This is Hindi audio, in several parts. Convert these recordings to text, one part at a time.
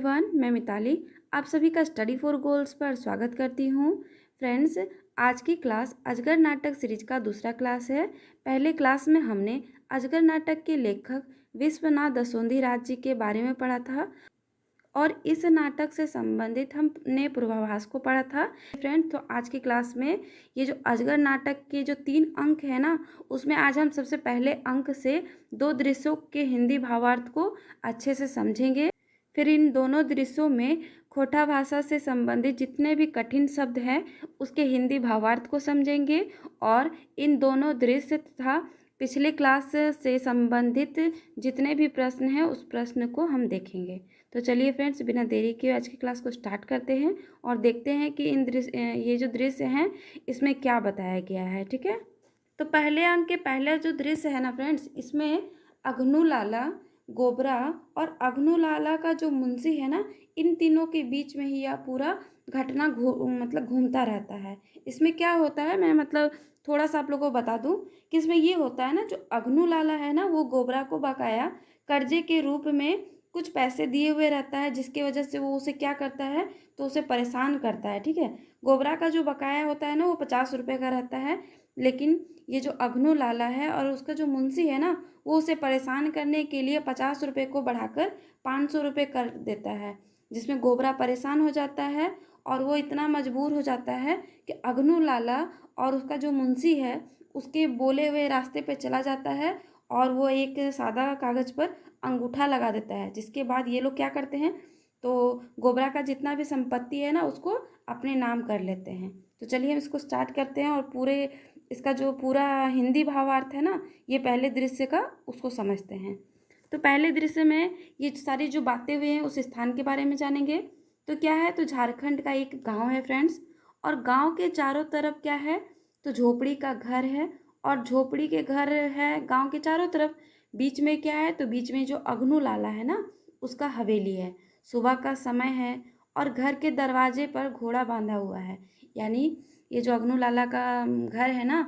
एवरीवन, मैं मिताली आप सभी का स्टडी फॉर गोल्स पर स्वागत करती हूँ। फ्रेंड्स, आज की क्लास अजगर नाटक सीरीज का दूसरा क्लास है। पहले क्लास में हमने अजगर नाटक के लेखक विश्वनाथ दसोंधी राज जी के बारे में पढ़ा था और इस नाटक से संबंधित हमने पूर्वाभास को पढ़ा था। फ्रेंड, तो आज की क्लास में ये जो अजगर नाटक के जो 3 अंक है ना, उसमें आज हम सबसे पहले अंक से 2 दृश्यों के हिंदी भावार्थ को अच्छे से समझेंगे। फिर इन दोनों दृश्यों में खोटा भाषा से संबंधित जितने भी कठिन शब्द हैं उसके हिंदी भावार्थ को समझेंगे और इन दोनों दृश्य तथा पिछले क्लास से संबंधित जितने भी प्रश्न हैं उस प्रश्न को हम देखेंगे। तो चलिए फ्रेंड्स, बिना देरी के आज की क्लास को स्टार्ट करते हैं और देखते हैं कि ये जो दृश्य हैं इसमें क्या बताया गया है। ठीक है, तो पहले अंक के पहले जो दृश्य है ना फ्रेंड्स, इसमें अघनू लाला, गोबरा और अघनू लाला का जो मुंशी है ना, इन तीनों के बीच में ही यह पूरा घटना घूमता रहता है। इसमें क्या होता है, मैं थोड़ा सा आप लोगों को बता दूं कि इसमें ये होता है ना, जो अघनू लाला है ना, वो गोबरा को बकाया कर्जे के रूप में कुछ पैसे दिए हुए रहता है, जिसकी वजह से वो उसे क्या करता है, तो उसे परेशान करता है। ठीक है, गोबरा का जो बकाया होता है ना, वो 50 रुपये का रहता है, लेकिन ये जो अघनू लाला है और उसका जो मुंशी है ना, वो उसे परेशान करने के लिए 50 रुपये को बढ़ाकर 500 रुपये कर देता है, जिसमें गोबरा परेशान हो जाता है और वो इतना मजबूर हो जाता है कि अघनू लाला और उसका जो मुंशी है उसके बोले हुए रास्ते पे चला जाता है और वो एक सादा कागज़ पर अंगूठा लगा देता है, जिसके बाद ये लोग क्या करते हैं, तो गोबरा का जितना भी संपत्ति है ना उसको अपने नाम कर लेते हैं। तो चलिए हम इसको स्टार्ट करते हैं और इसका जो पूरा हिंदी भावार्थ है ना, ये पहले दृश्य का उसको समझते हैं। तो पहले दृश्य में ये सारी जो बातें हुई हैं उस स्थान के बारे में जानेंगे। तो क्या है, तो झारखंड का एक गांव है फ्रेंड्स, और गांव के चारों तरफ क्या है, तो झोपड़ी का घर है और झोपड़ी के घर है गांव के चारों तरफ। बीच में क्या है, तो बीच में जो अघनू लाला है ना, उसका हवेली है। सुबह का समय है और घर के दरवाजे पर घोड़ा बांधा हुआ है, यानी ये जो अघनू लाला का घर है ना,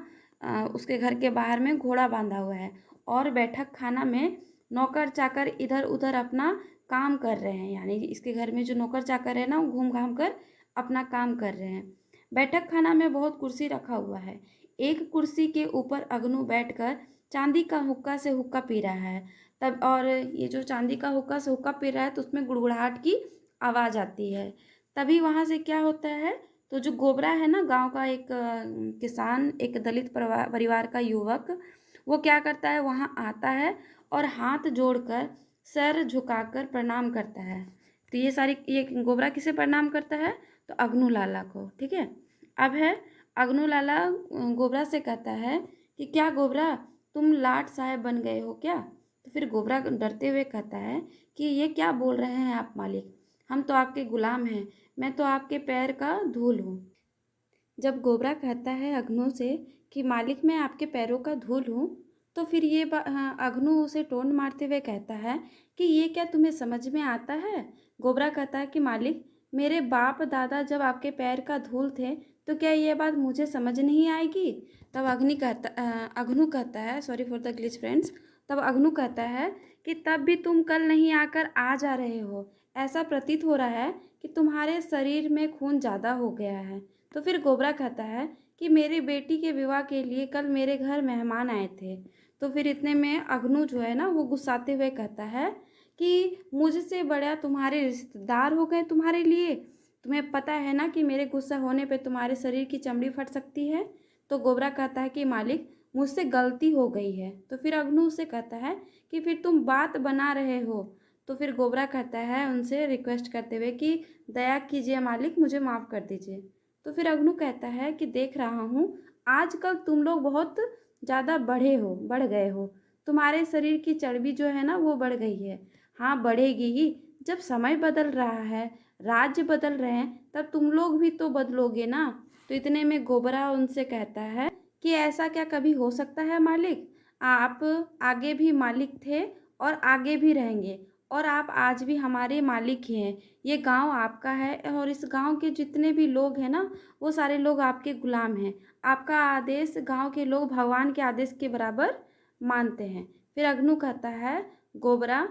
उसके घर के बाहर में घोड़ा बांधा हुआ है और बैठक खाना में नौकर चाकर इधर उधर अपना काम कर रहे हैं, यानी इसके घर में जो नौकर चाकर है ना, वो घूम घाम कर अपना काम कर रहे हैं। बैठक खाना में बहुत कुर्सी रखा हुआ है। एक कुर्सी के ऊपर अघनू बैठकर चांदी का हुक्का से हुक्का पी रहा है। तब और ये जो चांदी का हुक्का से हुक्का पी रहा है, तो उसमें गुड़गुड़ाहट की आवाज़ आती है। तभी वहाँ से क्या होता है, तो जो गोबरा है ना, गांव का एक किसान, एक दलित परिवार का युवक, वो क्या करता है, वहाँ आता है और हाथ जोड़कर सर झुकाकर प्रणाम करता है। तो ये गोबरा किसे प्रणाम करता है, तो अघनू लाला को। ठीक है, अब है अघनू लाला गोबरा से कहता है कि क्या गोबरा, तुम लाट साहब बन गए हो क्या। तो फिर गोबरा डरते हुए कहता है कि ये क्या बोल रहे हैं आप मालिक, हम तो आपके गुलाम हैं, मैं तो आपके पैर का धूल हूँ। जब गोबरा कहता है अघनू से कि मालिक मैं आपके पैरों का धूल हूँ, तो फिर अघनू उसे टोन मारते हुए कहता है कि ये क्या तुम्हें समझ में आता है। गोबरा कहता है कि मालिक, मेरे बाप दादा जब आपके पैर का धूल थे, तो क्या ये बात मुझे समझ नहीं आएगी। तब अघनू कहता है, sorry for the glitch friends, तब अघनू कहता है कि तब भी तुम कल नहीं आकर आज आ रहे हो, ऐसा प्रतीत हो रहा है कि तुम्हारे शरीर में खून ज़्यादा हो गया है। तो फिर गोबरा कहता है कि मेरी बेटी के विवाह के लिए कल मेरे घर मेहमान आए थे। तो फिर इतने में अघनू जो है ना, वो गुस्साते हुए कहता है कि मुझसे बड़ा तुम्हारे रिश्तेदार हो गए तुम्हारे लिए, तुम्हें पता है ना कि मेरे गुस्सा होने पे तुम्हारे शरीर की चमड़ी फट सकती है। तो गोबरा कहता है कि मालिक, मुझसे गलती हो गई है। तो फिर अघनू से कहता है कि फिर तुम बात बना रहे हो। तो फिर गोबरा कहता है उनसे रिक्वेस्ट करते हुए कि दया कीजिए मालिक, मुझे माफ़ कर दीजिए। तो फिर अघनू कहता है कि देख रहा हूँ आजकल तुम लोग बहुत ज़्यादा बढ़ गए हो, तुम्हारे शरीर की चर्बी जो है ना वो बढ़ गई है। हाँ, बढ़ेगी ही, जब समय बदल रहा है, राज्य बदल रहे हैं, तब तुम लोग भी तो बदलोगे ना। तो इतने में गोबरा उनसे कहता है कि ऐसा क्या कभी हो सकता है मालिक, आप आगे भी मालिक थे और आगे भी रहेंगे और आप आज भी हमारे मालिक ही हैं। ये गांव आपका है और इस गांव के जितने भी लोग हैं ना, वो सारे लोग आपके गुलाम हैं। आपका आदेश गांव के लोग भगवान के आदेश के बराबर मानते हैं। फिर अघनू कहता है गोबरा,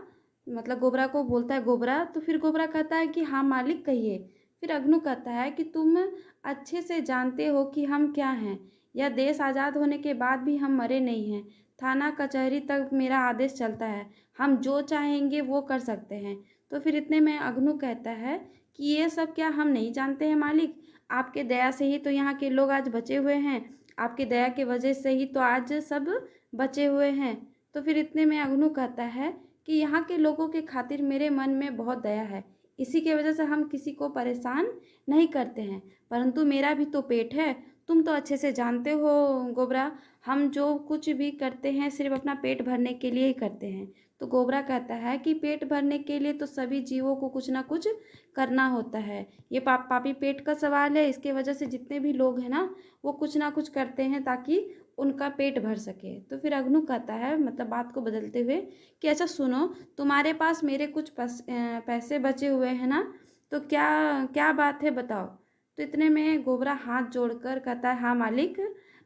मतलब गोबरा को बोलता है गोबरा, तो फिर गोबरा कहता है कि हाँ मालिक कहिए। फिर अग्नू कहता है कि तुम अच्छे से जानते हो कि हम क्या हैं। यह देश आज़ाद होने के बाद भी हम मरे नहीं हैं। थाना कचहरी तक मेरा आदेश चलता है। हम जो चाहेंगे वो कर सकते हैं। तो फिर इतने में अग्नू कहता है कि ये सब क्या हम नहीं जानते हैं मालिक। आपके दया से ही तो यहाँ के लोग आज बचे हुए हैं। आपकी दया की वजह से ही तो आज सब बचे हुए हैं। तो फिर इतने में अग्नू कहता है कि यहाँ के लोगों के खातिर मेरे मन में बहुत दया है। इसी की वजह से हम किसी को परेशान नहीं करते हैं। परंतु मेरा भी तो पेट है। तुम तो अच्छे से जानते हो गोबरा, हम जो कुछ भी करते हैं सिर्फ अपना पेट भरने के लिए ही करते हैं। तो गोबरा कहता है कि पेट भरने के लिए तो सभी जीवों को कुछ ना कुछ करना होता है। ये पापी पेट का सवाल है। इसके वजह से जितने भी लोग हैं ना, वो कुछ ना कुछ करते हैं ताकि उनका पेट भर सके। तो फिर अग्नू कहता है, मतलब बात को बदलते हुए, कि अच्छा सुनो, तुम्हारे पास मेरे कुछ पैसे बचे हुए हैं ना, तो क्या क्या बात है बताओ। तो इतने में गोबरा हाथ जोड़कर कहता है हाँ मालिक,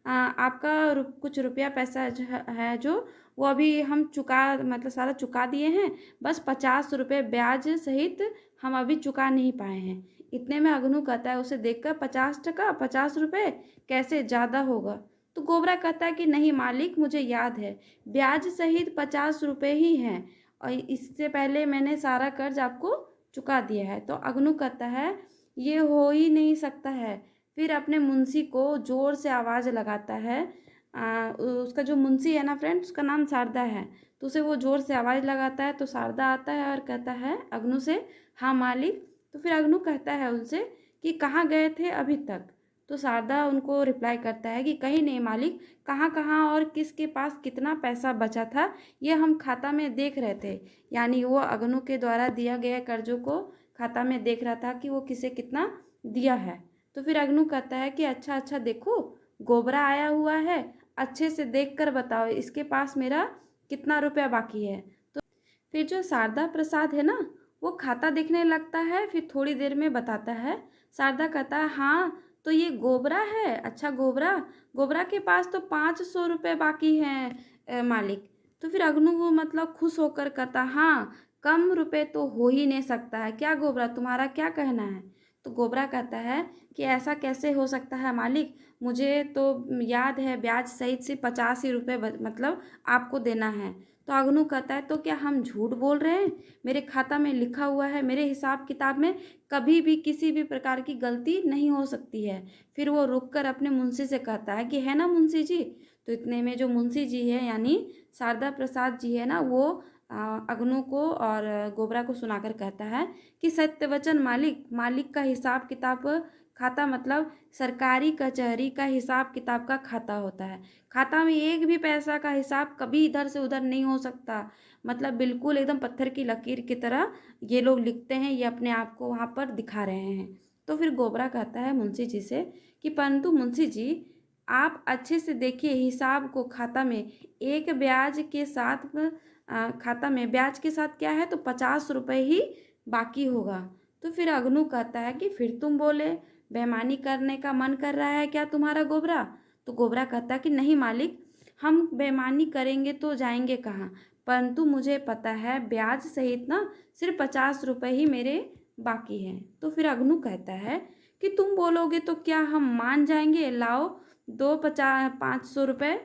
आपका कुछ रुपया पैसा है जो वो अभी हम चुका, मतलब सारा चुका दिए हैं। बस 50 रुपये ब्याज सहित हम अभी चुका नहीं पाए हैं। इतने में अग्नू कहता है उसे देखकर, 50 टका 50 रुपये कैसे, ज़्यादा होगा। तो गोबरा कहता है कि नहीं मालिक, मुझे याद है ब्याज सहित 50 रुपये ही हैं और इससे पहले मैंने सारा कर्ज आपको चुका दिया है। तो अग्नू कहता है ये हो ही नहीं सकता है। फिर अपने मुंशी को ज़ोर से आवाज़ लगाता है। उसका जो मुंशी है ना फ्रेंड्स, उसका नाम शारदा है। तो उसे वो ज़ोर से आवाज़ लगाता है। तो शारदा आता है और कहता है अग्नू से, हाँ मालिक। तो फिर अग्नू कहता है उनसे कि कहाँ गए थे अभी तक। तो शारदा उनको रिप्लाई करता है कि कहीं नहीं मालिक, कहाँ कहाँ और किसके पास कितना पैसा बचा था ये हम खाता में देख रहे थे। यानी वो अग्नू के द्वारा दिया गया कर्जों को खाता में देख रहा था कि वो किसे कितना दिया है। तो फिर अग्नू कहता है कि अच्छा अच्छा देखो, गोबरा आया हुआ है, अच्छे से देख कर बताओ इसके पास मेरा कितना रुपया बाकी है। तो फिर जो शारदा प्रसाद है ना, वो खाता देखने लगता है। फिर थोड़ी देर में बताता है। शारदा कहता है हाँ तो ये गोबरा है। अच्छा गोबरा, गोबरा के पास तो 500 रुपये बाकी हैं मालिक। तो फिर अग्नू वो मतलब खुश होकर कहता हाँ, कम रुपए तो हो ही नहीं सकता है। क्या गोबरा, तुम्हारा क्या कहना है। तो गोबरा कहता है कि ऐसा कैसे हो सकता है मालिक, मुझे तो याद है ब्याज सहित से 85 रुपये मतलब आपको देना है। तो अग्नू कहता है तो क्या हम झूठ बोल रहे हैं। मेरे खाता में लिखा हुआ है, मेरे हिसाब किताब में कभी भी किसी भी प्रकार की गलती नहीं हो सकती है। फिर वो रुककर अपने मुंशी से कहता है कि है ना मुंशी जी। तो इतने में जो मुंशी जी है यानी शारदा प्रसाद जी है ना, वो अग्नू को और गोबरा को सुनाकर कहता है कि सत्यवचन मालिक, मालिक का हिसाब किताब खाता मतलब सरकारी कचहरी का हिसाब किताब का खाता होता है। खाता में एक भी पैसा का हिसाब कभी इधर से उधर नहीं हो सकता। मतलब बिल्कुल एकदम पत्थर की लकीर की तरह ये लोग लिखते हैं, ये अपने आप को वहाँ पर दिखा रहे हैं। तो फिर गोबरा कहता है मुंशी जी से कि परंतु मुंशी जी, आप अच्छे से देखिए हिसाब को, खाता में एक ब्याज के साथ खाता में ब्याज के साथ क्या है तो 50 रुपये ही बाकी होगा। तो फिर अग्नू कहता है कि फिर तुम बोले, बेईमानी करने का मन कर रहा है क्या तुम्हारा गोबरा। तो गोबरा कहता है कि नहीं मालिक, हम बेईमानी करेंगे तो जाएंगे कहाँ, परंतु मुझे पता है ब्याज सहित ना सिर्फ 50 रुपये ही मेरे बाकी हैं। तो फिर अग्नू कहता है कि तुम बोलोगे तो क्या हम मान जाएंगे, लाओ दो 500 रुपये।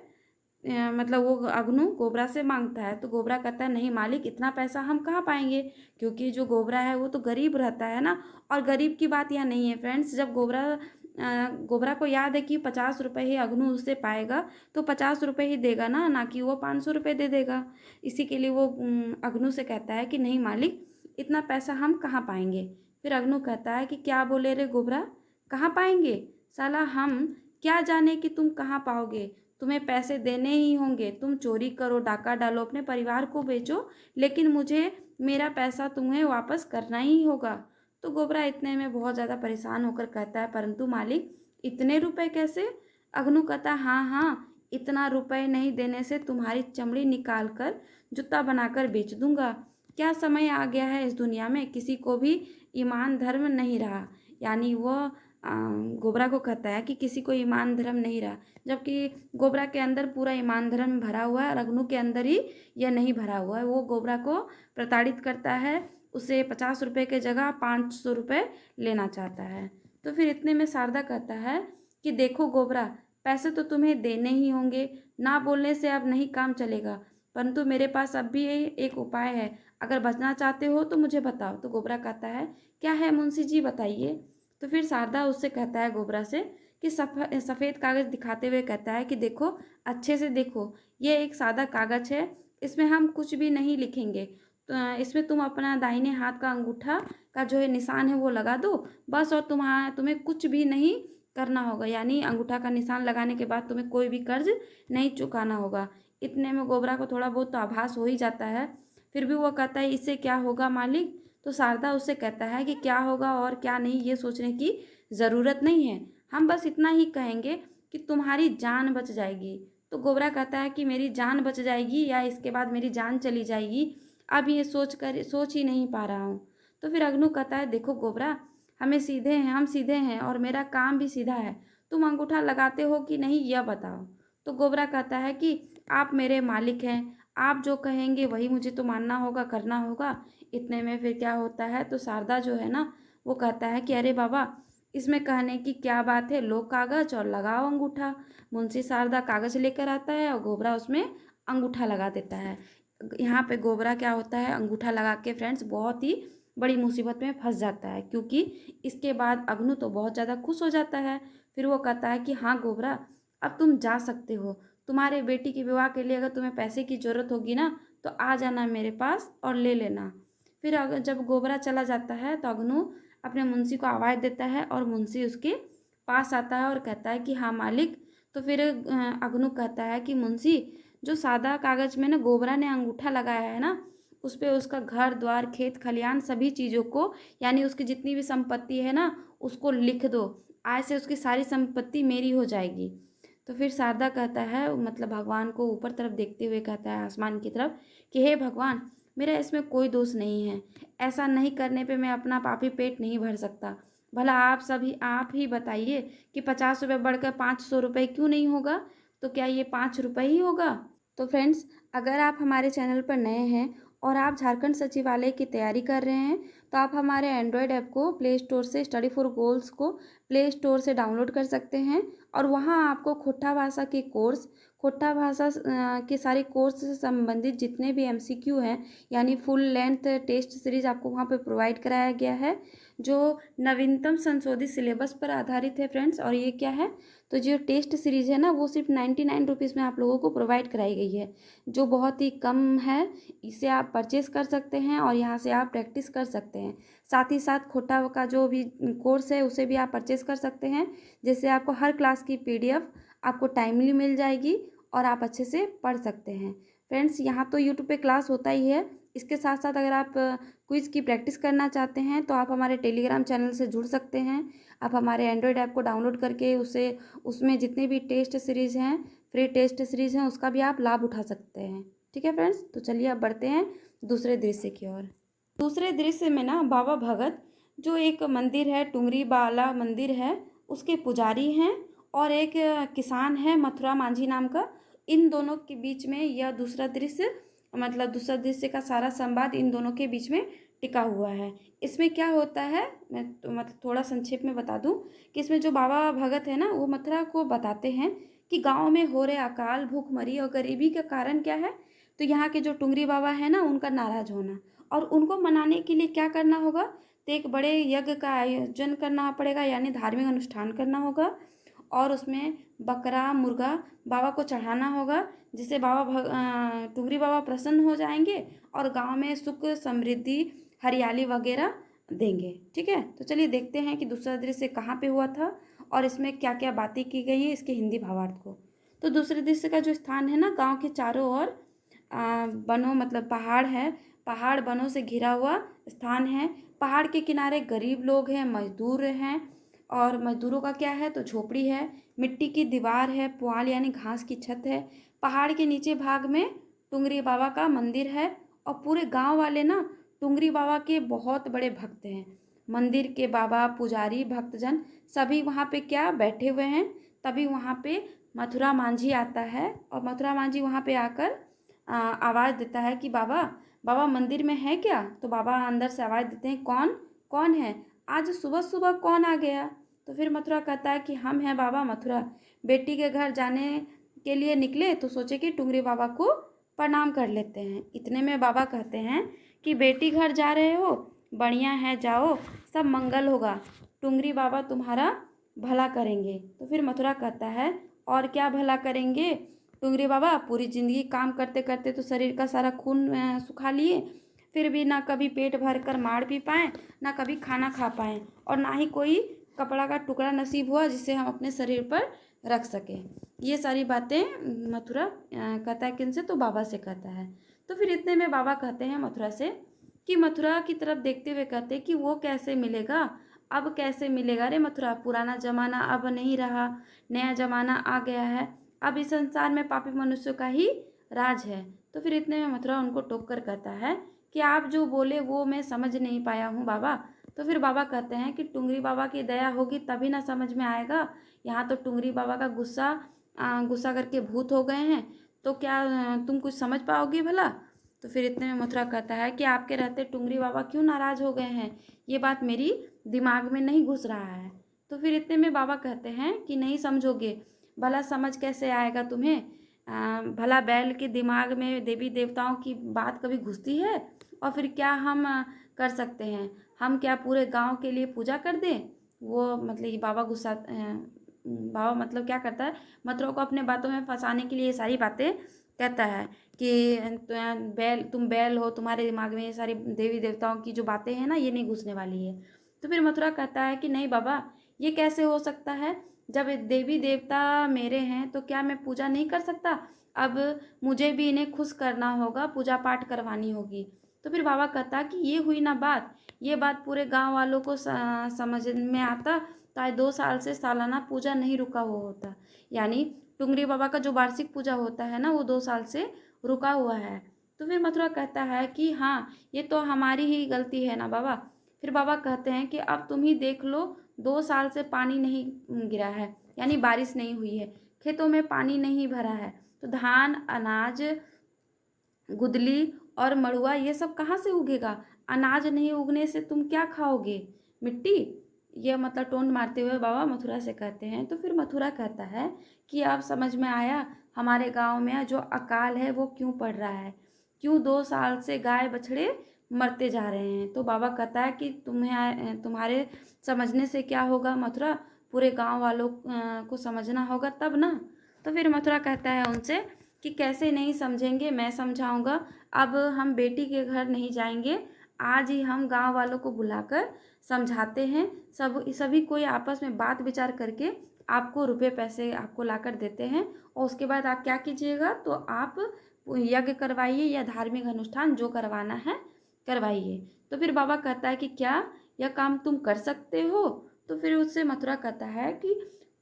मतलब वो अग्नू गोबरा से मांगता है। तो गोबरा कहता है नहीं मालिक, इतना पैसा हम कहाँ पाएंगे, क्योंकि जो गोबरा है वो तो गरीब रहता है ना। और गरीब की बात यहाँ नहीं है फ्रेंड्स। जब गोबरा को याद है कि 50 रुपये ही अग्नू उससे पाएगा, तो 50 रुपये ही देगा ना कि वो 500 रुपये दे देगा। इसी के लिए वो अग्नू से कहता है कि नहीं मालिक, इतना पैसा हम कहाँ पाएंगे। फिर अग्नू कहता है कि क्या बोले रे गोबरा, कहाँ पाएंगे, साला हम क्या जाने कि तुम कहाँ पाओगे। तुम्हें पैसे देने ही होंगे, तुम चोरी करो, डाका डालो, अपने परिवार को बेचो, लेकिन मुझे मेरा पैसा तुम्हें वापस करना ही होगा। तो गोबरा इतने में बहुत ज़्यादा परेशान होकर कहता है परंतु मालिक, इतने रुपए कैसे। अग्नू कहता है हाँ हाँ, इतना रुपए नहीं देने से तुम्हारी चमड़ी निकाल कर जूता बनाकर बेच दूंगा। क्या समय आ गया है इस दुनिया में, किसी को भी ईमान धर्म नहीं रहा। यानी वह गोबरा को कहता है कि किसी को ईमान धर्म नहीं रहा, जबकि गोबरा के अंदर पूरा ईमान धर्म भरा हुआ है और अग्नू के अंदर ही यह नहीं भरा हुआ है। वो गोबरा को प्रताड़ित करता है, उसे 50 रुपये के जगह 500 रुपये लेना चाहता है। तो फिर इतने में शारदा कहता है कि देखो गोबरा, पैसे तो तुम्हें देने ही होंगे, ना बोलने से अब नहीं काम चलेगा, परंतु मेरे पास अब भी एक उपाय है, अगर बचना चाहते हो तो मुझे बताओ। तो गोबरा कहता है क्या है मुंशी जी, बताइए। तो फिर शारदा उससे कहता है गोबरा से कि सफ़ेद कागज़ दिखाते हुए कहता है कि देखो, अच्छे से देखो, ये एक सादा कागज़ है, इसमें हम कुछ भी नहीं लिखेंगे। तो इसमें तुम अपना दाहिने हाथ का अंगूठा का जो है निशान है वो लगा दो बस, और तुम्हें कुछ भी नहीं करना होगा, यानी अंगूठा का निशान लगाने के बाद तुम्हें कोई भी कर्ज नहीं चुकाना होगा। इतने में गोबरा को थोड़ा बहुत तो आभास हो ही जाता है, फिर भी वो कहता है इससे क्या होगा मालिक। तो शारदा उससे कहता है कि क्या होगा और क्या नहीं ये सोचने की ज़रूरत नहीं है, हम बस इतना ही कहेंगे कि तुम्हारी जान बच जाएगी। तो गोबरा कहता है कि मेरी जान बच जाएगी या इसके बाद मेरी जान चली जाएगी, अब ये सोच ही नहीं पा रहा हूँ। तो फिर अग्नू कहता है देखो गोबरा, हम सीधे हैं और मेरा काम भी सीधा है, तुम अंगूठा लगाते हो कि नहीं यह बताओ। तो गोबरा कहता है कि आप मेरे मालिक हैं, आप जो कहेंगे वही मुझे तो मानना होगा, करना होगा। इतने में फिर क्या होता है, तो शारदा जो है ना वो कहता है कि अरे बाबा, इसमें कहने की क्या बात है, लो कागज़ और लगाओ अंगूठा। मुंशी शारदा कागज़ लेकर आता है और गोबरा उसमें अंगूठा लगा देता है। यहाँ पे गोबरा क्या होता है, अंगूठा लगा के फ्रेंड्स बहुत ही बड़ी मुसीबत में फंस जाता है, क्योंकि इसके बाद अग्नू तो बहुत ज़्यादा खुश हो जाता है। फिर वो कहता है कि हाँ गोबरा, अब तुम जा सकते हो, तुम्हारे बेटी के विवाह के लिए अगर तुम्हें पैसे की ज़रूरत होगी ना तो आ जाना मेरे पास और ले लेना। फिर अगर जब गोबरा चला जाता है तो अग्नू अपने मुंशी को आवाज़ देता है और मुंशी उसके पास आता है और कहता है कि हाँ मालिक। तो फिर अग्नू कहता है कि मुंशी, जो सादा कागज़ में ना गोबरा ने अंगूठा लगाया है ना, उस पे उसका घर द्वार खेत खलियान सभी चीज़ों को, यानी उसकी जितनी भी संपत्ति है ना उसको लिख दो, आज से उसकी सारी संपत्ति मेरी हो जाएगी। तो फिर शारदा कहता है, मतलब भगवान को ऊपर तरफ देखते हुए कहता है आसमान की तरफ कि हे भगवान, मेरा इसमें कोई दोष नहीं है, ऐसा नहीं करने पे मैं अपना पापी पेट नहीं भर सकता। भला आप ही बताइए कि 50 रुपये बढ़कर 500 रुपये क्यों नहीं होगा, तो क्या ये 5 रुपये ही होगा। तो फ्रेंड्स, अगर आप हमारे चैनल पर नए हैं और आप झारखंड सचिवालय की तैयारी कर रहे हैं तो आप हमारे एंड्रॉयड ऐप को प्ले स्टोर से, स्टडी फॉर गोल्स को प्ले स्टोर से डाउनलोड कर सकते हैं और वहाँ आपको खोट्टा भाषा के कोर्स, खोट्टा भाषा के सारे कोर्स से संबंधित जितने भी एमसीक्यू हैं, यानी फुल लेंथ टेस्ट सीरीज आपको वहाँ पे प्रोवाइड कराया गया है, जो नवीनतम संशोधित सिलेबस पर आधारित है फ्रेंड्स। और ये क्या है, तो जो टेस्ट सीरीज़ है ना वो सिर्फ 99 रुपीज़ में आप लोगों को प्रोवाइड कराई गई है, जो बहुत ही कम है। इसे आप परचेस कर सकते हैं और यहाँ से आप प्रैक्टिस कर सकते हैं। साथ ही साथ खोटा का जो भी कोर्स है उसे भी आप परचेस कर सकते हैं, जिससे आपको हर क्लास की पीडीएफ आपको टाइमली मिल जाएगी और आप अच्छे से पढ़ सकते हैं। फ्रेंड्स, यहाँ तो यूट्यूब पे क्लास होता ही है, इसके साथ साथ अगर आप क्विज़ की प्रैक्टिस करना चाहते हैं तो आप हमारे टेलीग्राम चैनल से जुड़ सकते हैं। आप हमारे एंड्रॉयड ऐप को डाउनलोड करके उसमें जितने भी टेस्ट सीरीज़ हैं, फ्री टेस्ट सीरीज़ हैं, उसका भी आप लाभ उठा सकते हैं। ठीक है फ्रेंड्स, तो चलिए अब बढ़ते हैं दूसरे दृश्य की ओर। दूसरे दृश्य में ना बाबा भगत, जो एक मंदिर है, टुंगरी बाला मंदिर है, उसके पुजारी हैं और एक किसान है मथुरा मांझी नाम का। इन दोनों के बीच में यह दूसरा दृश्य, मतलब दूसरा दृश्य का सारा संवाद इन दोनों के बीच में टिका हुआ है। इसमें क्या होता है, मैं तो मतलब थोड़ा संक्षेप में बता दूं कि इसमें जो बाबा भगत है ना वो मथुरा को बताते हैं कि गांव में हो रहे अकाल, भूखमरी और गरीबी का कारण क्या है। तो यहाँ के जो टुंगरी बाबा है ना उनका नाराज होना, और उनको मनाने के लिए क्या करना होगा, तो एक बड़े यज्ञ का आयोजन करना पड़ेगा, यानी धार्मिक अनुष्ठान करना होगा और उसमें बकरा मुर्गा बाबा को चढ़ाना होगा, जिससे टुंगरी बाबा प्रसन्न हो जाएंगे और गांव में सुख समृद्धि हरियाली वगैरह देंगे। ठीक है, तो चलिए देखते हैं कि दूसरा दृश्य कहाँ पे हुआ था और इसमें क्या क्या बातें की गई हैं, इसके हिंदी भावार्थ को। तो दूसरे दृश्य का जो स्थान है ना, गांव के चारों ओर बनों, मतलब पहाड़ है, पहाड़ बनों से घिरा हुआ स्थान है। पहाड़ के किनारे गरीब लोग हैं, मजदूर हैं, और मजदूरों का क्या है, तो झोपड़ी है, मिट्टी की दीवार है, पुआल यानी घास की छत है। पहाड़ के नीचे भाग में टुंगरी बाबा का मंदिर है और पूरे गांव वाले ना टुंगरी बाबा के बहुत बड़े भक्त हैं। मंदिर के बाबा, पुजारी, भक्तजन सभी वहाँ पे क्या बैठे हुए हैं। तभी वहाँ पे मथुरा मांझी आता है और मथुरा मांझी वहाँ पे आकर आवाज़ देता है कि बाबा, बाबा मंदिर में है क्या? तो बाबा अंदर से आवाज़ देते हैं, कौन कौन है? आज सुबह सुबह कौन आ गया? तो फिर मथुरा कहता है कि हम हैं बाबा मथुरा, बेटी के घर जाने के लिए निकले तो सोचे कि टुंगरी बाबा को प्रणाम कर लेते हैं। इतने में बाबा कहते हैं कि बेटी घर जा रहे हो, बढ़िया है, जाओ, सब मंगल होगा, टुंगरी बाबा तुम्हारा भला करेंगे। तो फिर मथुरा कहता है, और क्या भला करेंगे टुंगरी बाबा? पूरी ज़िंदगी काम करते करते तो शरीर का सारा खून सुखा लिए, फिर भी ना कभी पेट भर कर मार पी पाएँ, ना कभी खाना खा पाएँ, और ना ही कोई कपड़ा का टुकड़ा नसीब हुआ जिसे हम अपने शरीर पर रख सकें। ये सारी बातें मथुरा कहता है किनसे? तो बाबा से कहता है। तो फिर इतने में बाबा कहते हैं मथुरा से कि मथुरा की तरफ देखते हुए कहते हैं कि वो कैसे मिलेगा, अब कैसे मिलेगा रे मथुरा, पुराना ज़माना अब नहीं रहा, नया ज़माना आ गया है, अब इस संसार में पापी मनुष्यों का ही राज है। तो फिर इतने में मथुरा उनको टोक कर कहता है कि आप जो बोले वो मैं समझ नहीं पाया हूँ बाबा। तो फिर बाबा कहते हैं कि टुंगरी बाबा की दया होगी तभी ना समझ में आएगा, यहाँ तो टुंगरी बाबा का गुस्सा करके भूत हो गए हैं, तो क्या तुम कुछ समझ पाओगी भला? तो फिर इतने में मथुरा कहता है कि आपके रहते टुंगरी बाबा क्यों नाराज़ हो गए हैं, ये बात मेरी दिमाग में नहीं घुस रहा है। तो फिर इतने में बाबा कहते हैं कि नहीं समझोगे, भला समझ कैसे आएगा तुम्हें? भला बैल के दिमाग में देवी देवताओं की बात कभी घुसती है? और फिर क्या हम कर सकते हैं? हम क्या पूरे गांव के लिए पूजा कर दें? वो मतलब कि बाबा मतलब क्या करता है, मथुरा को अपने बातों में फंसाने के लिए ये सारी बातें कहता है कि तुम बैल हो, तुम्हारे दिमाग में ये सारी देवी देवताओं की जो बातें हैं ना, ये नहीं घुसने वाली है। तो फिर मथुरा कहता है कि नहीं बाबा, ये कैसे हो सकता है? जब देवी देवता मेरे हैं तो क्या मैं पूजा नहीं कर सकता? अब मुझे भी इन्हें खुश करना होगा, पूजा पाठ करवानी होगी। तो फिर बाबा कहता कि ये हुई ना बात, ये बात पूरे गांव वालों को समझ में आता तो आज 2 साल से सालाना पूजा नहीं रुका हुआ होता। यानी टुंगरी बाबा का जो वार्षिक पूजा होता है ना, वो 2 साल से रुका हुआ है। तो फिर मथुरा कहता है कि हाँ, ये तो हमारी ही गलती है ना बाबा। फिर बाबा कहते हैं कि अब तुम ही देख लो, 2 साल से पानी नहीं गिरा है, यानी बारिश नहीं हुई है, खेतों में पानी नहीं भरा है, तो धान, अनाज, गुदली और मड़ुआ ये सब कहाँ से उगेगा? अनाज नहीं उगने से तुम क्या खाओगे? मिट्टी? यह मतलब टोंट मारते हुए बाबा मथुरा से कहते हैं। तो फिर मथुरा कहता है कि अब समझ में आया हमारे गांव में जो अकाल है वो क्यों पड़ रहा है, क्यों 2 साल से गाय बछड़े मरते जा रहे हैं। तो बाबा कहता है कि तुम्हारे समझने से क्या होगा मथुरा, पूरे गांव वालों को समझना होगा तब ना। तो फिर मथुरा कहता है उनसे कि कैसे नहीं समझेंगे, मैं समझाऊंगा। अब हम बेटी के घर नहीं जाएंगे, आज ही हम गांव वालों को बुलाकर समझाते हैं, सभी कोई आपस में बात विचार करके आपको रुपए पैसे आपको लाकर देते हैं, और उसके बाद आप क्या कीजिएगा, तो आप यज्ञ करवाइए या धार्मिक अनुष्ठान जो करवाना है करवाइए। तो फिर बाबा कहता है कि क्या यह काम तुम कर सकते हो? तो फिर उससे मथुरा कहता है कि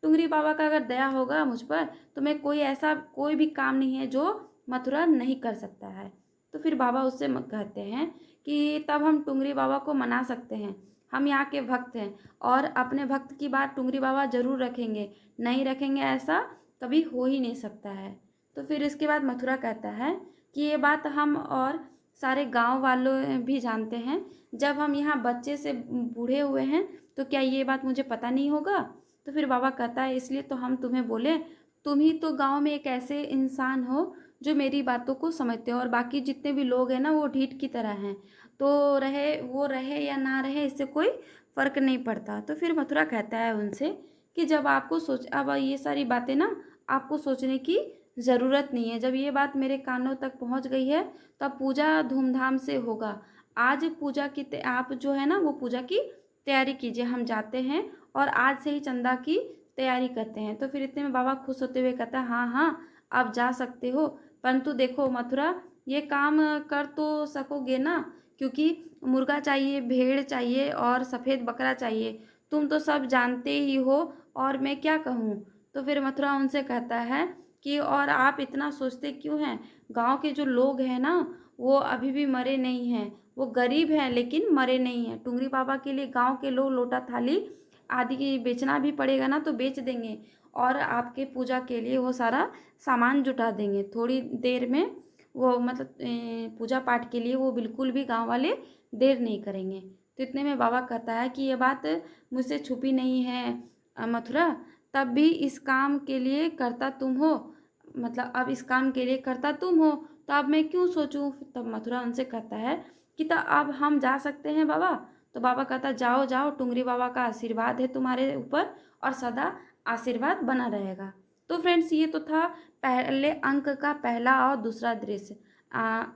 टुंगरी बाबा का अगर दया होगा मुझ पर तो मैं कोई भी काम नहीं है जो मथुरा नहीं कर सकता है। तो फिर बाबा उससे कहते हैं कि तब हम टुंगरी बाबा को मना सकते हैं, हम यहाँ के भक्त हैं और अपने भक्त की बात टुंगरी बाबा जरूर रखेंगे, नहीं रखेंगे ऐसा कभी हो ही नहीं सकता है। तो फिर इसके बाद मथुरा कहता है कि ये बात हम और सारे गांव वालों भी जानते हैं, जब हम यहाँ बच्चे से बूढ़े हुए हैं तो क्या ये बात मुझे पता नहीं होगा? तो फिर बाबा कहता है इसलिए तो हम तुम्हें बोले, तुम ही तो गांव में एक ऐसे इंसान हो जो मेरी बातों को समझते हो, और बाकी जितने भी लोग हैं ना वो ढीठ की तरह हैं, तो रहे या ना रहे इससे कोई फ़र्क नहीं पड़ता। तो फिर मथुरा कहता है उनसे कि जब आपको अब ये सारी बातें ना आपको सोचने की ज़रूरत नहीं है, जब ये बात मेरे कानों तक पहुंच गई है तब पूजा धूमधाम से होगा। आज आप जो है ना वो पूजा की तैयारी कीजिए, हम जाते हैं और आज से ही चंदा की तैयारी करते हैं। तो फिर इतने में बाबा खुश होते हुए कहता है हाँ हाँ, आप जा सकते हो, परंतु देखो मथुरा, ये काम कर तो सकोगे ना, क्योंकि मुर्गा चाहिए, भेड़ चाहिए और सफ़ेद बकरा चाहिए, तुम तो सब जानते ही हो, और मैं क्या कहूँ। तो फिर मथुरा उनसे कहता है कि और आप इतना सोचते क्यों हैं, गांव के जो लोग हैं ना वो अभी भी मरे नहीं हैं, वो गरीब हैं लेकिन मरे नहीं हैं। टुंगरी बाबा के लिए गांव के लोग लोटा थाली आदि की बेचना भी पड़ेगा ना तो बेच देंगे, और आपके पूजा के लिए वो सारा सामान जुटा देंगे। थोड़ी देर में वो मतलब पूजा पाठ के लिए वो बिल्कुल भी गांव वाले देर नहीं करेंगे। तो इतने में बाबा कहता है कि ये बात मुझसे छुपी नहीं है मथुरा, तब भी इस काम के लिए करता तुम हो, मतलब अब इस काम के लिए करता तुम हो तो अब मैं क्यों सोचूं। तब मथुरा उनसे कहता है कि तो अब हम जा सकते हैं बाबा। तो बाबा कहता जाओ जाओ, टुंगरी बाबा का आशीर्वाद है तुम्हारे ऊपर और सदा आशीर्वाद बना रहेगा। तो फ्रेंड्स ये तो था पहले अंक का पहला और दूसरा दृश्य।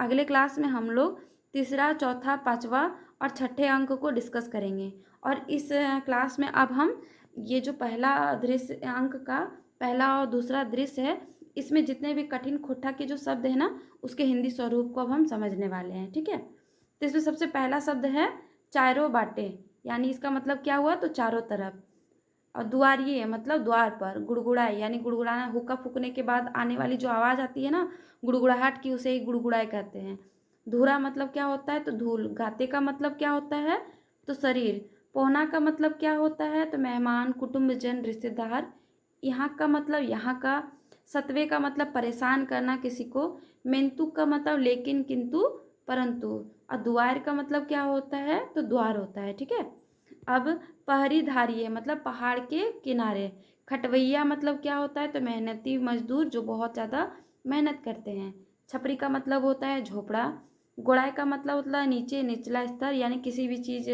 अगले क्लास में हम लोग तीसरा, चौथा, पांचवा और छठे अंक को डिस्कस करेंगे। और इस क्लास में अब हम ये जो पहला दृश्य अंक का पहला और दूसरा दृश्य है, इसमें जितने भी कठिन खोटा के जो शब्द है ना उसके हिंदी स्वरूप को अब हम समझने वाले हैं। ठीक है, तो इसमें सबसे पहला शब्द है चारों बाटे, यानी इसका मतलब क्या हुआ तो चारों तरफ। और दुआरिये मतलब द्वार पर। गुड़गुड़ाए यानी गुड़गुड़ाना, हुक्का फूकने के बाद आने वाली जो आवाज़ आती है ना गुड़गुड़ाहट की, उसे ही गुड़गुड़ाए कहते हैं। धूरा मतलब क्या होता है तो धूल। गाते का मतलब क्या होता है तो शरीर। पौना का मतलब क्या होता है तो मेहमान, कुटुंब, जन, रिश्तेदार। यहाँ का मतलब यहाँ का। सतवे का मतलब परेशान करना किसी को। मेंतु का मतलब लेकिन, किंतु, परंतु। और द्वार का मतलब क्या होता है तो द्वार होता है। ठीक है, अब पहरी धारिये मतलब पहाड़ के किनारे। खटवैया मतलब क्या होता है तो मेहनती मजदूर जो बहुत ज़्यादा मेहनत करते हैं। छपरी का मतलब होता है झोपड़ा। गोड़ाई का मतलब होता है नीचे, निचला स्तर, यानी किसी भी चीज़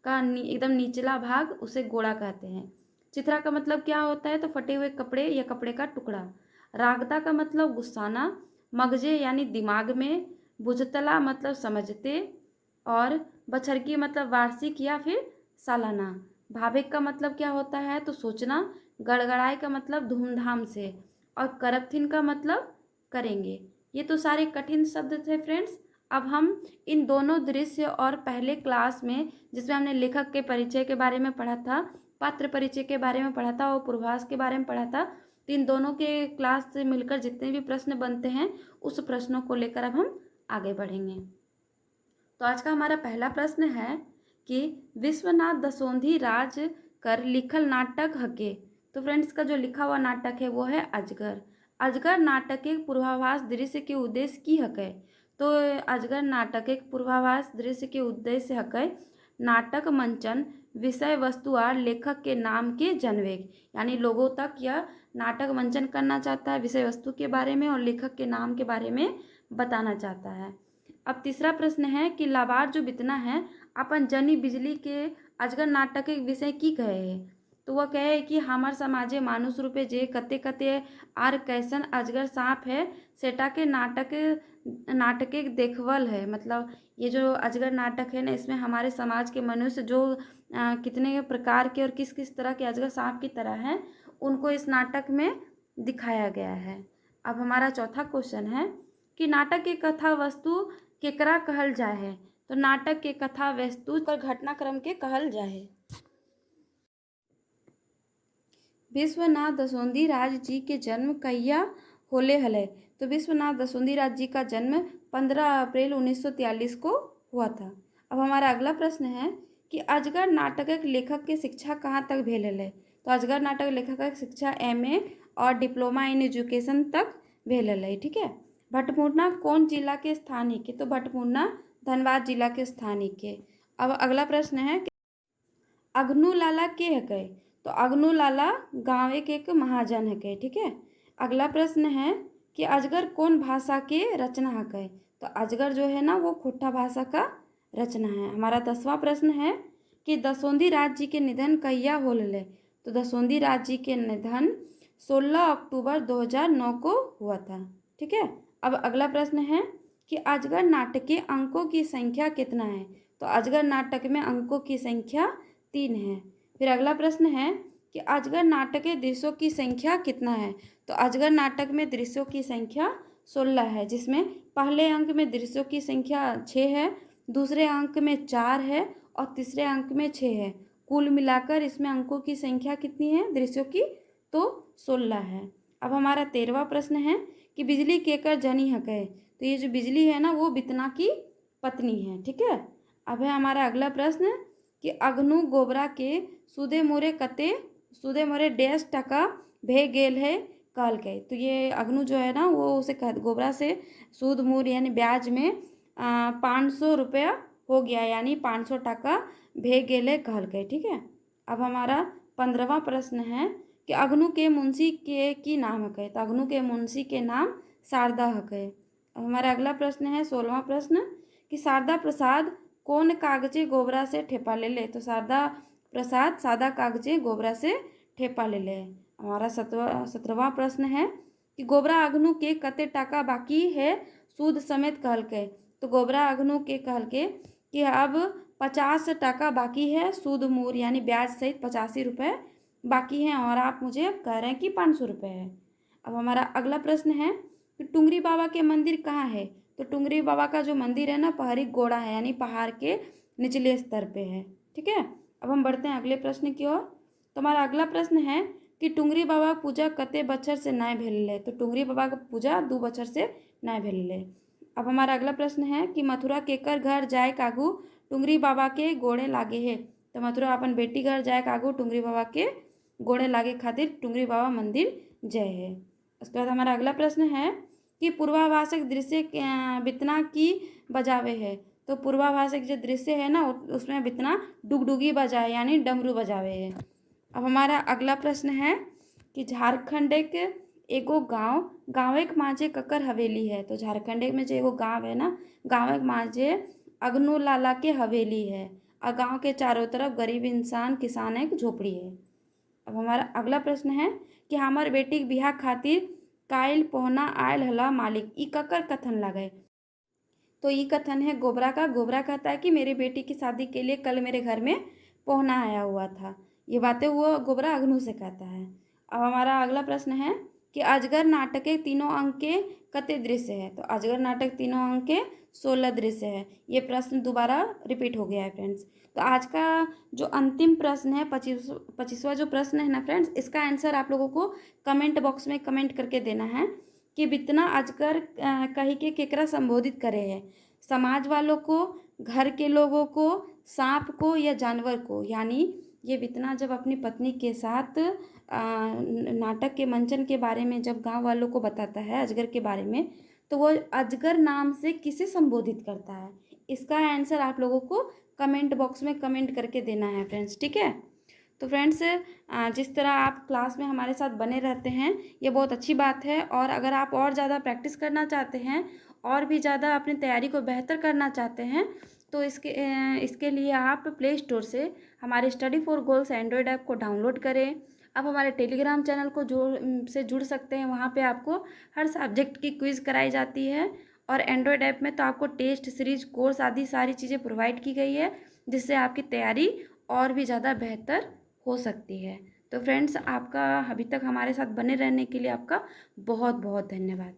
का एकदम निचला भाग उसे गोड़ा कहते हैं। चिथरा का मतलब क्या होता है तो फटे हुए कपड़े या कपड़े का टुकड़ा। रागदा का मतलब गुस्साना। मगजे यानी दिमाग में। बुझतला मतलब समझते। और बछरकी मतलब वार्षिक या फिर सालाना। भावेक का मतलब क्या होता है तो सोचना। गड़गड़ाए का मतलब धूमधाम से। और करपथिन का मतलब करेंगे। ये तो सारे कठिन शब्द थे फ्रेंड्स। अब हम इन दोनों दृश्य और पहले क्लास में जिसमें हमने लेखक के परिचय के बारे में पढ़ा था, पात्र परिचय के बारे में पढ़ा था और पूर्वाभास के बारे में पढ़ा था, तो इन दोनों के क्लास से मिलकर जितने भी प्रश्न बनते हैं उस प्रश्नों को लेकर अब हम आगे बढ़ेंगे। तो आज का हमारा पहला प्रश्न है कि विश्वनाथ दसोंधी राज कर लिखल नाटक हके। तो फ्रेंड्स का जो लिखा हुआ नाटक है वो है अजगर। अजगर नाटक के पूर्वाभास दृश्य के उद्देश्य की हकै। तो अजगर नाटक एक पूर्वाभास दृश्य के उद्देश्य हकै नाटक मंचन, विषय वस्तु और लेखक के नाम के जनवेग, यानी लोगों तक यह नाटक मंचन करना चाहता है विषय वस्तु के बारे में और लेखक के नाम के बारे में बताना चाहता है। अब तीसरा प्रश्न है कि लाबार जो बितना है अपन जनी बिजली के अजगर नाटक के विषय की कहे है। तो वह कहे कि हमार समाजे मानुष रूपे जे कते कते आर कैसन अजगर सांप है सेटा के नाटके देखवल है। मतलब ये जो अजगर नाटक है ना इसमें हमारे समाज के मनुष्य जो कितने प्रकार के और किस किस तरह के अजगर सांप की तरह हैं उनको इस नाटक में दिखाया गया है। अब हमारा चौथा क्वेश्चन है कि नाटक के कथा वस्तु केकरा कहल जाए है। तो नाटक के कथा वस्तु पर घटनाक्रम के कहल जाए। विश्वनाथ दसोंधी राज जी के जन्म कहिया होले हले। तो विश्वनाथ दसोंधी राज जी का जन्म 15 अप्रैल 1943 को हुआ था। अब हमारा अगला प्रश्न है कि अजगर नाटक लेखक के शिक्षा कहाँ तक भेल हले। तो अजगर नाटक लेखक की शिक्षा MA और डिप्लोमा इन एजुकेशन तक भेल हले। ठीक है, भटमुरना कौन जिला के स्थानीय के। तो भटमुरना धनबाद जिला के स्थानीय के। अब अगला प्रश्न है अग्नू लाला के हकै। तो अग्नू लाला गाँव के एक महाजन हकै। ठीक है, अगला प्रश्न है कि अजगर कौन भाषा के रचना हकै। तो अजगर जो है ना वो खोटा भाषा का रचना है। हमारा 10वां प्रश्न है कि दसोंधी राज जी के निधन कहिया होले। तो दसोंधी राज जी के निधन 16 अक्टूबर 2009 को हुआ था। ठीक है, अब अगला प्रश्न है कि अजगर नाटक के अंकों की संख्या कितना है। तो अजगर नाटक में अंकों की संख्या 3 है। फिर अगला प्रश्न है कि अजगर नाटक के दृश्यों की संख्या कितना है। तो अजगर नाटक में दृश्यों की संख्या 16 है, जिसमें पहले अंक में दृश्यों की संख्या 6 है, दूसरे अंक में 4 है और तीसरे अंक में 6 है। कुल मिलाकर इसमें अंकों की संख्या कितनी है दृश्यों की तो 16 है। अब हमारा 13वां प्रश्न है कि बिजली केकर जनी हकै। तो ये जो बिजली है ना वो बितना की पत्नी है। ठीक है, अब है हमारा अगला प्रश्न कि अग्नु गोबरा के सूदे मोरे डैश टका भे गेल है कहल के। तो ये अग्नु जो है ना वो उसे गोबरा से सूद मूर यानी ब्याज में 500 रुपया हो गया, यानी 500 टका भे गेल है कहल के। ठीक है, अब हमारा 15वां प्रश्न है कि अग्नु के मुंशी के की नाम हकै। तो अग्नु के मुंशी के नाम शारदा हकै। अब हमारा अगला प्रश्न है 16वां प्रश्न कि शारदा प्रसाद कौन कागजे गोबरा से ठेपा ले ले। तो शारदा प्रसाद सादा कागजे गोबरा से ठेपा ले ले। हमारा 17वां प्रश्न है कि गोबरा अग्नु के कते टाका बाकी है सूद समेत कहल के। तो गोबरा अग्नु के कहल के कि अब 50 टका बाकी है, सूद मूर यानी ब्याज सहित 85 रुपये बाकी हैं, और आप मुझे कह रहे हैं कि 500 रुपये है। अब हमारा अगला प्रश्न है कि टुंगरी बाबा के मंदिर कहाँ है। तो टुंगरी बाबा का जो मंदिर है ना पहाड़ी गोड़ा है, यानी पहाड़ के निचले स्तर पे है। ठीक है, अब हम बढ़ते हैं अगले प्रश्न की ओर। तो हमारा अगला प्रश्न है कि टुंगरी बाबा पूजा कते बछर से नय भेल। तो टुंगरी बाबा का पूजा 2 बछर से नय भेल। अब हमारा अगला प्रश्न है कि मथुरा केकर घर जाए कागू टुंगरी बाबा के गोड़े लागे है। तो मथुरा अपन बेटी घर जाए कागू टुंगरी बाबा के गोड़े लागे खातिर टुंगरी बाबा मंदिर जय है। उसके बाद हमारा अगला प्रश्न है कि पूर्वाभाषक दृश्य बितना की बजावे है। तो पूर्वाभाषक जो दृश्य है ना उसमें बितना डुगडुगी बजाए यानी डमरू बजावे है। अब हमारा अगला प्रश्न है कि झारखंड के एगो गाँव एक माँझे ककर हवेली है। तो झारखंड में जो एगो गाँव है ना, गाँव एक माँझे अग्नु लाला के हवेली है, और गाँव के चारों तरफ गरीब इंसान किसान एक झोपड़ी है। अब हमारा अगला प्रश्न है कि हमार बेटी के बिहार खातिर काइल पहुना आयल हला मालिक, ई ककर कथन लगे। तो ये कथन है गोबरा का। गोबरा कहता है कि मेरी बेटी की शादी के लिए कल मेरे घर में पहुना आया हुआ था। ये बातें वो गोबरा अग्नु से कहता है। अब हमारा अगला प्रश्न है कि अजगर नाटक के 3 अंक के कते दृश्य है। तो अजगर नाटक 3 अंक के 16 दृश्य है। ये प्रश्न दोबारा रिपीट हो गया है फ्रेंड्स। तो आज का जो अंतिम प्रश्न है 25वां जो प्रश्न है ना फ्रेंड्स, इसका आंसर आप लोगों को कमेंट बॉक्स में कमेंट करके देना है कि बितना अजगर कही के केकरा संबोधित करे है। समाज वालों को, घर के लोगों को, सांप को या जानवर को। यानी ये बितना जब अपनी पत्नी के साथ नाटक के मंचन के बारे में जब गांव वालों को बताता है अजगर के बारे में, तो वो अजगर नाम से किसे संबोधित करता है। इसका आंसर आप लोगों को कमेंट बॉक्स में कमेंट करके देना है फ्रेंड्स। ठीक है, तो फ्रेंड्स जिस तरह आप क्लास में हमारे साथ बने रहते हैं ये बहुत अच्छी बात है, और अगर आप और ज़्यादा प्रैक्टिस करना चाहते हैं और भी ज़्यादा अपनी तैयारी को बेहतर करना चाहते हैं तो इसके लिए आप प्ले स्टोर से हमारे study for goals Android app को डाउनलोड करें। आप हमारे टेलीग्राम चैनल को जुड़ सकते हैं, वहाँ पे आपको हर सब्जेक्ट की क्विज़ कराई जाती है, और एंड्रॉयड ऐप में तो आपको टेस्ट सीरीज कोर्स आदि सारी चीज़ें प्रोवाइड की गई है, जिससे आपकी तैयारी और भी ज़्यादा बेहतर हो सकती है। तो फ्रेंड्स आपका अभी तक हमारे साथ बने रहने के लिए आपका बहुत बहुत धन्यवाद।